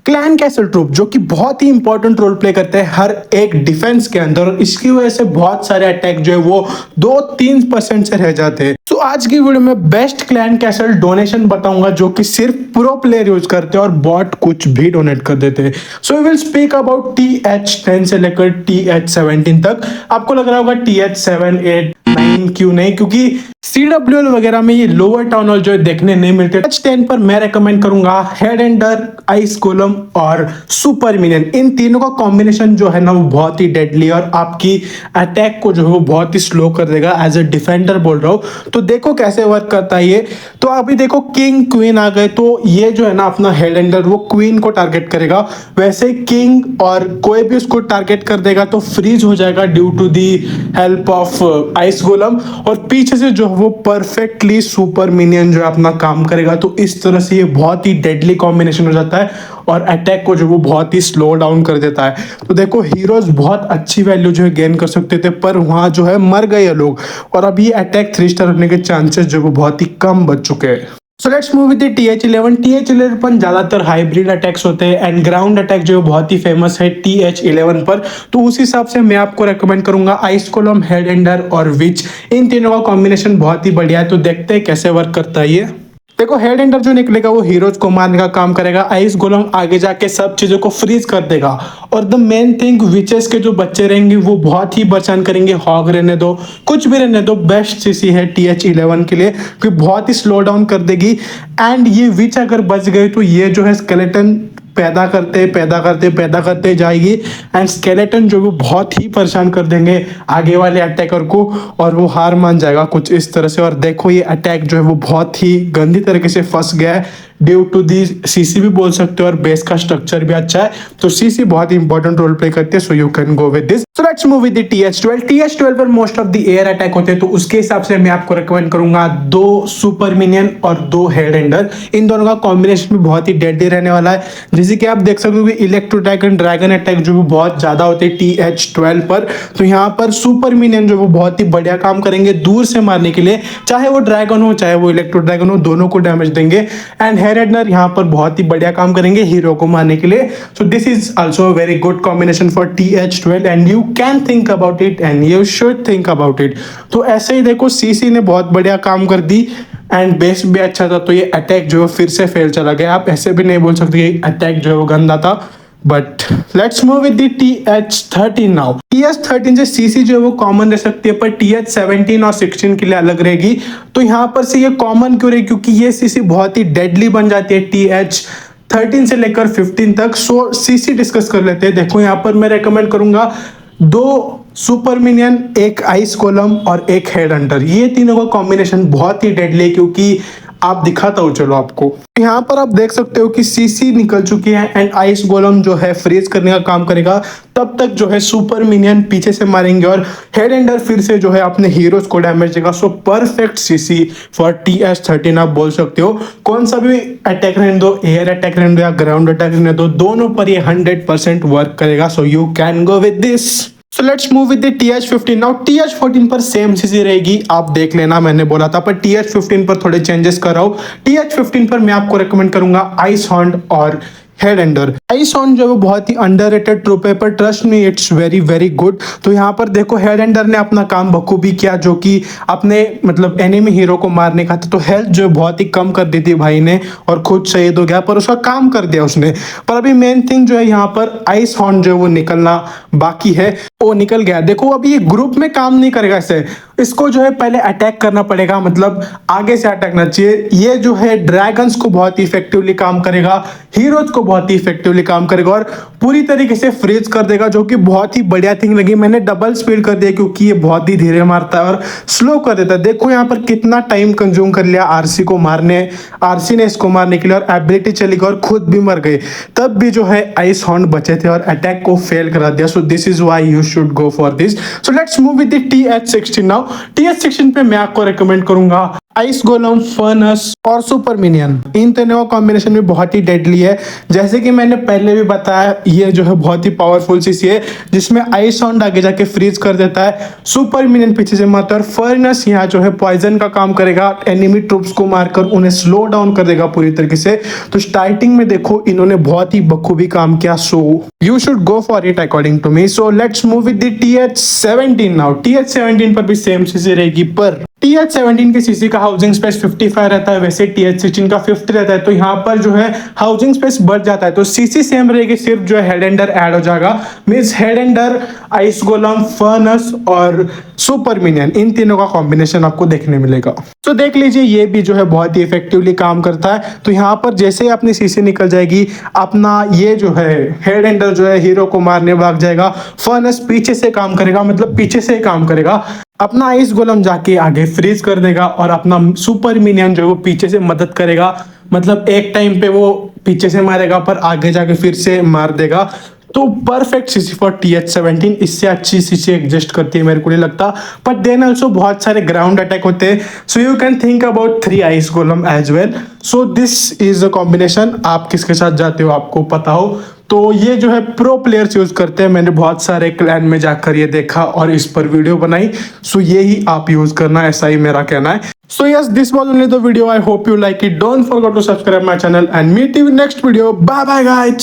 Clan castle troop जो कि बहुत ही इंपॉर्टेंट रोल प्ले करते हैं हर एक डिफेंस के अंदर, और इसकी वजह से बहुत सारे अटैक जो है वो 2-3% से रह जाते हैं। तो आज की वीडियो में बेस्ट क्लैन कैसल डोनेशन बताऊंगा जो कि सिर्फ प्रो प्लेयर यूज करते हैं और बॉट कुछ भी डोनेट कर देते हैं। So we will speak about TH10 से लेकर TH17 तक। आपको लग रहा होगा TH7, 8, 9 क्यों नहीं, क्योंकि CWL वगैरह में ये लोअर टाउन हॉल जो है देखने नहीं मिलते। TH10 पर मैं रेकमेंड करूंगा हेड एंडर, आइस गोलम और सुपर मिनियन। इन तीनों का कॉम्बिनेशन जो है ना वो बहुत ही डेडली और आपकी अटैक को जो है वो बहुत ही स्लो कर देगा। एज ए डिफेंडर बोल रहा हूं तो देखो कैसे वर्क करता है ये। तो अभी देखो किंग क्वीन आ गए, तो ये जो है ना अपना हेड एंडर वो क्वीन को टारगेट करेगा, वैसे किंग और कोई भी उसको टारगेट कर देगा तो फ्रीज हो जाएगा due to the help of ice golem, और पीछे से जो वो परफेक्टली सुपर मिनियन जो है अपना काम करेगा। तो इस तरह से ये बहुत ही डेडली कॉम्बिनेशन हो जाता है और अटैक को जो वो बहुत ही स्लो डाउन कर देता है। तो देखो हीरोज बहुत अच्छी वैल्यू जो है गेन कर सकते थे, पर वहां जो है मर गए ये लोग, और अब ये अटैक 3 स्टार होने के चांसेस जो वो बहुत ही कम बच चुके हैं। सो let's move with TH11। TH11 पर ज्यादातर हाइब्रिड अटैक्स होते हैं एंड ग्राउंड अटैक जो बहुत ही फेमस है TH11 पर। तो उस हिसाब से मैं आपको रेकमेंड करूंगा आइस कोलम, हेड एंडर और विच। इन तीनों का कॉम्बिनेशन बहुत ही बढ़िया है। तो देखते हैं कैसे वर्क करता है ये। देखो हेड एंडर जो निकलेगा वो हीरोज को मारने का काम करेगा, आइस गोलम आगे जाके सब चीजों को फ्रीज कर देगा, और द मेन थिंग विचेस के जो बच्चे रहेंगे वो बहुत ही बचान करेंगे। हॉग रहने दो, कुछ भी रहने दो, बेस्ट सीसी है TH11 के लिए क्योंकि बहुत ही स्लो डाउन कर देगी। एंड ये विच अगर बच गए तो ये जो है स्केलेटन पैदा करते जाएगी, एंड स्केलेटन जो वो बहुत ही परेशान कर देंगे आगे वाले अटैकर को, और वो हार मान जाएगा कुछ इस तरह से। और देखो ये अटैक जो है वो बहुत ही गंदी तरीके से फंस गया है ड्यू टू दी CC भी बोल सकते हो, और बेस का स्ट्रक्चर भी अच्छा है। तो CC बहुत ही इंपॉर्टेंट रोल प्ले करती है, सो you can go with this. So let's move with the TH12। TH12 पर most of the air attack होते हैं, तो उसके हिसाब से मैं आपको रिकमेंड करूंगा 2 सुपर मिनियन और 2 हेड एंडर। इन दोनों का कॉम्बिनेशन भी बहुत ही डेडली रहने वाला है। जैसे कि आप देख सकते हो कि इलेक्ट्रो ड्रैगन अटैक जो बहुत ज्यादा होते हैं TH12 पर, तो यहाँ पर सुपर मिनियन जो वो बहुत ही बढ़िया काम करेंगे दूर से मारने के लिए, चाहे वो ड्रैगन हो चाहे वो इलेक्ट्रो ड्रैगन हो, दोनों को डैमेज देंगे। एंड हेड एंडर यहाँ पर बहुत ही बढ़िया काम करेंगे हीरो को मारने के लिए। सो this is also very good combination for TH12 and you can think about it and you should think about it. तो ऐसे ही देखो CC ने बहुत बढ़िया काम कर दी एंड बेस भी अच्छा था, तो ये अटैक जो है फिर से फेल चला गया। आप ऐसे भी नहीं बोल सकते कि अटैक जो है वो गंदा था। But let's move with the TH13 now. TH13 से CC जो है वो कॉमन रह सकती है, पर TH17 और 16 के लिए अलग रहेगी। तो यहाँ पर से ये कॉमन क्यों रही, क्योंकि ये CC बहुत ही डेडली बन जाती है TH13 से लेकर 15 तक। सो CC डिस्कस कर लेते हैं। देखो यहाँ पर मैं रेकमेंड करूंगा 2 सुपर मिनियन, 1 आइस कोलम और 1 हेड एंडर। ये तीनों का कॉम्बिनेशन बहुत ही डेडली है, क्योंकि आप दिखाता हूँ चलो आपको। यहाँ पर आप देख सकते हो कि CC निकल चुकी है एंड आइस गोलम जो है फ्रीज करने का काम करेगा। तब तक जो है सुपर मिनियन पीछे से मारेंगे और हेड एंडर फिर से जो है अपने हीरोज को डैमेज देगा। So perfect CC for TH13 आप बोल सकते हो। कौन सा भी अटैक रहने दो, एयर अटैक रहने दो या ग्राउंड अटैक रहने दो, दोनों पर ये 100% वर्क करेगा। सो you can go with this. So let's move with the TH15 now। TH14 पर सेम CC रहेगी, आप देख लेना, मैंने बोला था, पर TH15 पर थोड़े चेंजेस कर रहा हूं। TH15 पर मैं आपको रेकमेंड करूंगा आइस हॉर्न और हेड एंडर। आइस हॉर्न जो है वो बहुत ही अंडररेटेड ट्रूप है, पर trust me it's very very good. तो यहाँ पर देखो हेड एंडर ने अपना काम बखूबी किया, जो कि अपने मतलब एनिमी हीरो को मारने का था। तो हेल्थ जो है बहुत ही कम कर दी थी भाई ने, और खुद शहीद हो गया, पर उसका काम कर दिया उसने। पर अभी मेन थिंग जो है यहाँ पर आइस हॉर्न जो है वो निकलना बाकी है, वो निकल गया। देखो अभी ये ग्रुप में काम नहीं करेगा, ऐसे इसको जो है पहले अटैक करना पड़ेगा, मतलब आगे से अटैक करना चाहिए। ये जो है ड्रैगन्स को बहुत ही इफेक्टिवली काम करेगा, हीरोज को बहुत ही इफेक्टिवली काम करेगा और पूरी तरीके से फ्रीज कर देगा, जो कि बहुत ही बढ़िया थिंग लगी। मैंने डबल स्पीड कर दिया क्योंकि ये बहुत ही धीरे मारता है और स्लो कर देता है। देखो यहाँ पर कितना टाइम कंज्यूम कर लिया RC को मारने, RC ने इसको मारने के लिए, और एबिलिटी चली गई और खुद भी मर गए। तब भी जो है आइस हॉर्न बचे थे और अटैक को फेल करा दिया। सो this is why you should go for this. So let's move with the TH16 now. TH16 पे मैं आपको रेकमेंड करूंगा आइस गोलम, फर्नस और सुपर मिनियन, इन तीनों का कॉम्बिनेशन भी बहुत ही डेडली है। जैसे कि मैंने पहले भी बताया, ये जो है बहुत ही पावरफुल सीसी है जिसमें आइस साउंड आगे जाके फ्रीज कर देता है। सुपर मिनियन पीछे से मारता है और फर्नस यहाँ जो है पॉइजन का काम करेगा, एनिमी ट्रूप्स को मारकर उन्हें स्लो डाउन कर देगा पूरी तरीके से। तो स्टार्टिंग में देखो इन्होंने बहुत ही बखूबी काम किया, so you should go for it according to me. So let's move with the TH17 now. TH17 पर भी सेम सीसी रहेगी, पर TH17 के सीसी का हाउसिंग स्पेस 55 रहता है, वैसे TH16 का 50 रहता है। तो यहाँ पर जो है हाउसिंग स्पेस बढ़ जाता है, तो सीसी सेम रहेगी, सिर्फ जो है हेड एंडर ऐड हो जाएगा। मींस हेड एंडर, आइस गोलम, फर्नस और सुपर मिनियन, इन तीनों का कॉम्बिनेशन आपको देखने मिलेगा। तो देख लीजिए ये भी जो है बहुत ही इफेक्टिवली काम करता है। तो यहाँ पर जैसे ही अपनी सीसी निकल जाएगी, अपना ये जो है हेड एंडर जो है हीरो को मारने भाग जाएगा। फर्नस पीछे से काम करेगा, मतलब पीछे से काम करेगा। अपना आइस गोलम जाके आगे फ्रीज कर देगा और अपना सुपर मिनियन जो है वो पीछे से मदद करेगा, मतलब एक टाइम पे वो पीछे से मारेगा पर आगे जाके फिर से मार देगा। तो परफेक्ट सीसी फॉर TH17, इससे अच्छी सीसी एग्जिस्ट करती है मेरे को नहीं लगता। बट देन ऑल्सो बहुत सारे ग्राउंड अटैक होते हैं, so you can think about 3 ice golem as well. So this is a combination. आप किसके साथ जाते हो आपको पता हो, तो ये जो है प्रो प्लेयर्स यूज करते हैं। मैंने बहुत सारे क्लैन में जाकर ये देखा और इस पर वीडियो बनाई। सो ये ही आप यूज करना, ऐसा ही मेरा कहना है। So yes, this was only the video. I hope you like it. Don't forget to subscribe my channel and meet you in next video. Bye bye guys.